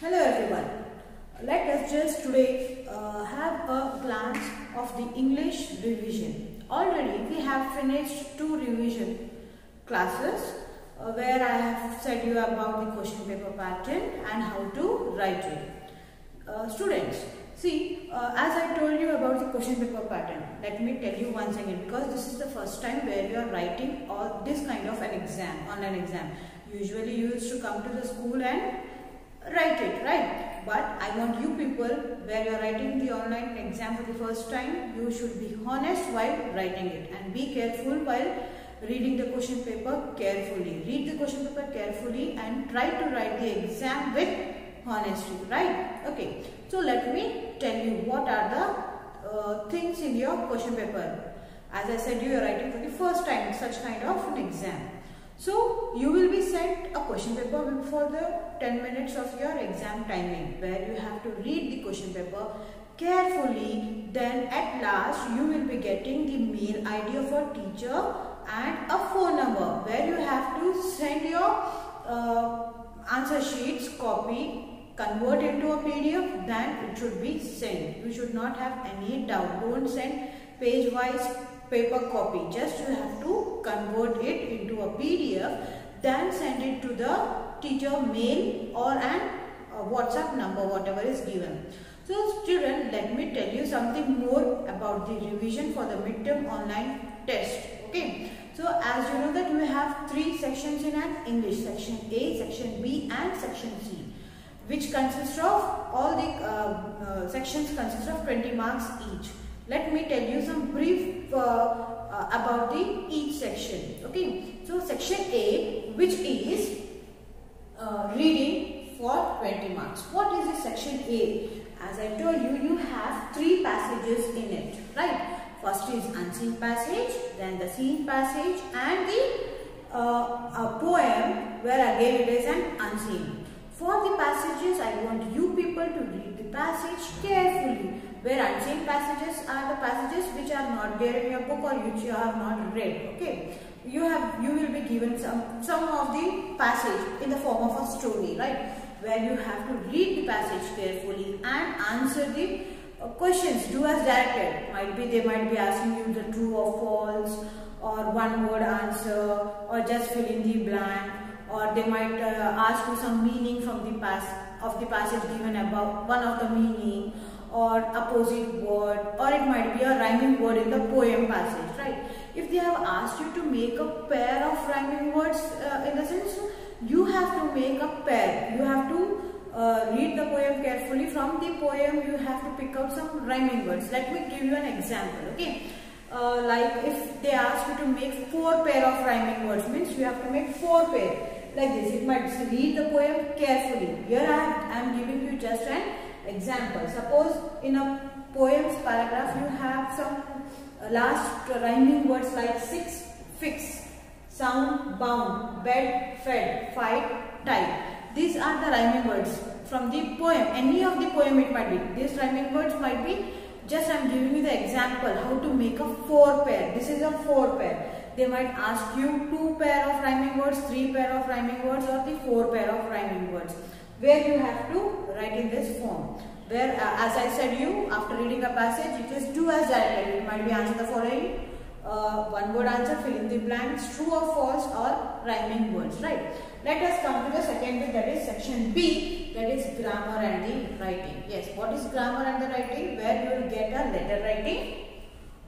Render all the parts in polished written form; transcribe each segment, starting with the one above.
Hello everyone. Let us just today have a glance of the English revision. Already we have finished 2 revision classes where I have said you about the question paper pattern and how to write it. Students, see, as I told you about the question paper pattern, let me tell you once again, because this is the first time where you are writing all this kind of an exam, online exam. Usually you used to come to the school and write it, right? But I want you people, where you are writing the online exam for the first time, you should be honest while writing it and be careful while reading the question paper carefully. Read the question paper carefully and try to write the exam with honesty, right? Okay, so let me tell you what are the things in your question paper. As I said, you are writing for the first time such kind of an exam. So you will be sent a question paper before the 10 minutes of your exam timing, where you have to read the question paper carefully. Then at last you will be getting the mail ID of a teacher and a phone number, where you have to send your answer sheets, copy, convert into a PDF, then it should be sent. You should not have any doubt. Don't send page wise paper copy. Just you have to convert it into a PDF, then send it to the teacher mail or an WhatsApp number, whatever is given. So student, let me tell you something more about the revision for the midterm online test. Okay. So as you know that we have 3 sections in an English, section A, section B and section C, which consists of all the sections consist of 20 marks each. Let me tell you some brief about the each section. Okay, so section A, which is reading for 20 marks. What is this section A? As I told you, you have 3 passages in it, right? First is unseen passage, then the seen passage, and the a poem where again it is an unseen. For the passages, I want you people to read the passage carefully. Where unseen passages are the passages which are not there in your book or which you have not read. Okay, you will be given some of the passage in the form of a story, right? Where you have to read the passage carefully and answer the questions. Do as directed. They might be asking you the true or false, or one word answer, or just fill in the blank, or they might ask you some meaning from the passage given above, one of the meaning, or opposite word, or it might be a rhyming word in the poem passage, right? If they have asked you to make a pair of rhyming words, in the sense, you have to make a pair. You have to read the poem carefully. From the poem, you have to pick out some rhyming words. Let me give you an example, okay? Like if they ask you to make 4 pair of rhyming words, means you have to make 4 pair. Like this, it might read the poem carefully. Here I am giving you just an example. Suppose in a poem's paragraph you have some last rhyming words like 6, fix, sound, bound, bed, fed, fight, tie. These are the rhyming words from the poem. Any of the poem it might be. These rhyming words might be, just I am giving you the example how to make a 4 pair. This is a 4 pair. They might ask you 2 pair of rhyming words, 3 pair of rhyming words, or the 4 pair of rhyming words, where you have to write in this form. Where as I said you, after reading a passage, it is do as directed. It might be answer the following, one word answer, fill in the blanks, true or false, or rhyming words, right? Let us come to the second bit, that is section B, that is grammar and the writing. Yes, what is grammar and the writing? Where you will get a letter writing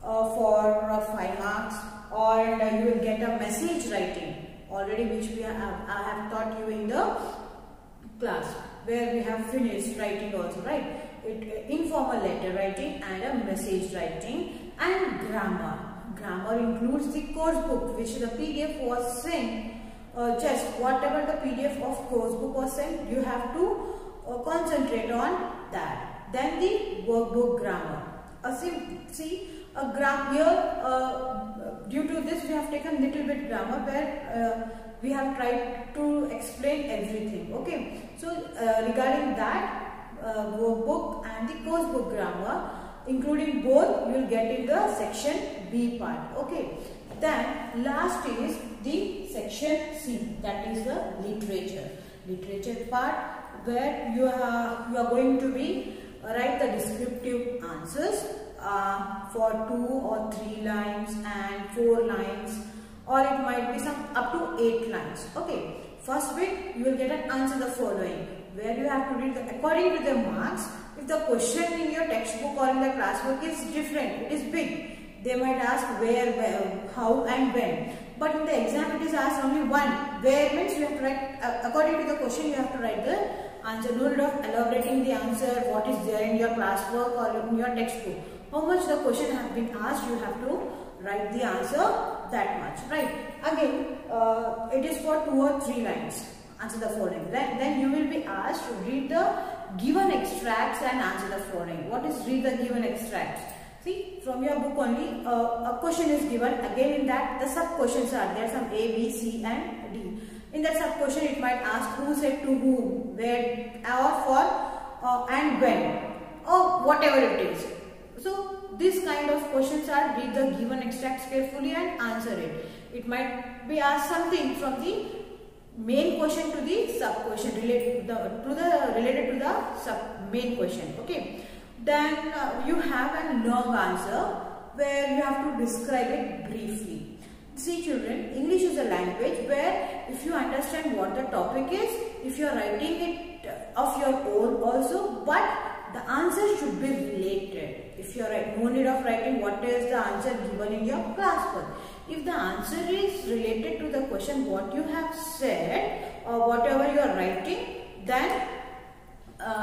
for 5 marks, or you will get a message writing, already which I have taught you in the class, where we have finished writing also, right? Informal letter writing and a message writing. And grammar. Grammar includes the course book, which the PDF was sent. Just whatever the PDF of course book was sent, you have to concentrate on that. Then the workbook grammar. Due to this we have taken little bit grammar, where we have tried to explain everything. Okay, so regarding that workbook and the course book grammar, including both, you will get in the section B part. Okay, then last is the section C, that is the literature part, where you are going to be write the descriptive answers for 2 or 3 lines and 4 lines, or it might be some up to 8 lines. Okay, first bit you will get an answer the following, where you have to read according to the marks. If the question in your textbook or in the classwork is different, it is big, they might ask where, how and when. But in the exam it is asked only one. Where means you have to write according to the question, you have to write the answer. No need of elaborating the answer, what is there in your classwork or in your textbook. How much the question has been asked, you have to write the answer that much, right? Again, it is for 2 or 3 lines. Answer the following. Then you will be asked to read the given extracts and answer the following. What is read the given extracts? See, from your book only, a question is given. Again, in that the sub questions are there, some A, B, C and D. In that sub question, it might ask who said to whom, where, or for, and when, or whatever it is. So, this kind of questions are read the given extracts carefully and answer it. It might be asked something from the main question to the sub question related to the sub main question. Okay. Then you have a long answer where you have to describe it briefly. See children, English is a language where if you understand what the topic is, if you are writing it of your own also, but the answer should be related. If you are no need of writing what is the answer given in your classwork. If the answer is related to the question what you have said or whatever you are writing, then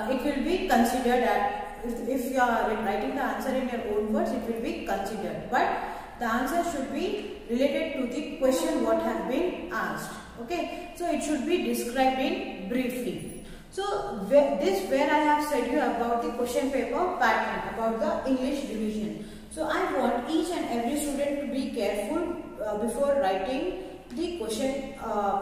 it will be considered at, if you are writing the answer in your own words, it will be considered. But the answer should be related to the question what has been asked. Okay, so it should be described in briefly. So this where I have said you about the question paper pattern, about the English revision. So I want each and every student to be careful before writing the question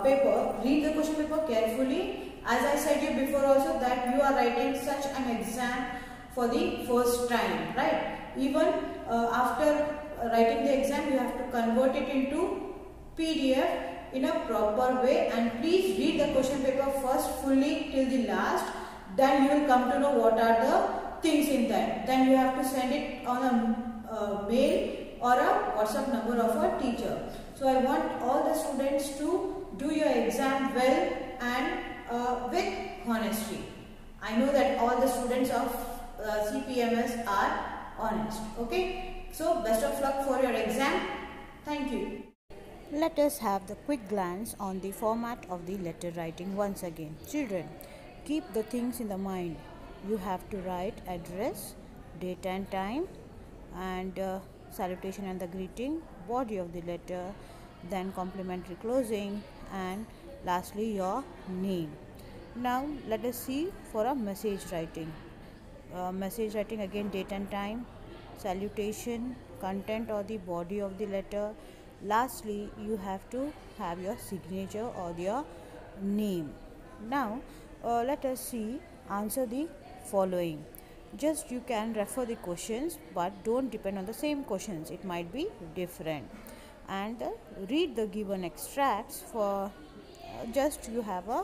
paper. Read the question paper carefully. As I said you before also that you are writing such an exam for the first time, right? Even after writing the exam, you have to convert it into PDF in a proper way, and please read the question paper first fully till the last. Then you will come to know what are the things in that. Then you have to send it on a mail or a WhatsApp number of a teacher. So I want all the students to do your exam well and with honesty. I know that all the students of CPMS are honest. Okay, so best of luck for your exam. Thank you. Let us have the quick glance on the format of the letter writing once again. Children, keep the things in the mind. You have to write address, date and time, and salutation and the greeting, body of the letter, then complimentary closing, and lastly your name. Now let us see for a message writing. Message writing, again date and time, salutation, content or the body of the letter. Lastly, you have to have your signature or your name. Now let us see, answer the following. Just you can refer the questions, but don't depend on the same questions, it might be different. And read the given extracts for just you have a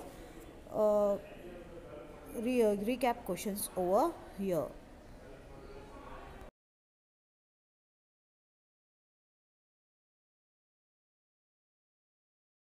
recap questions over here.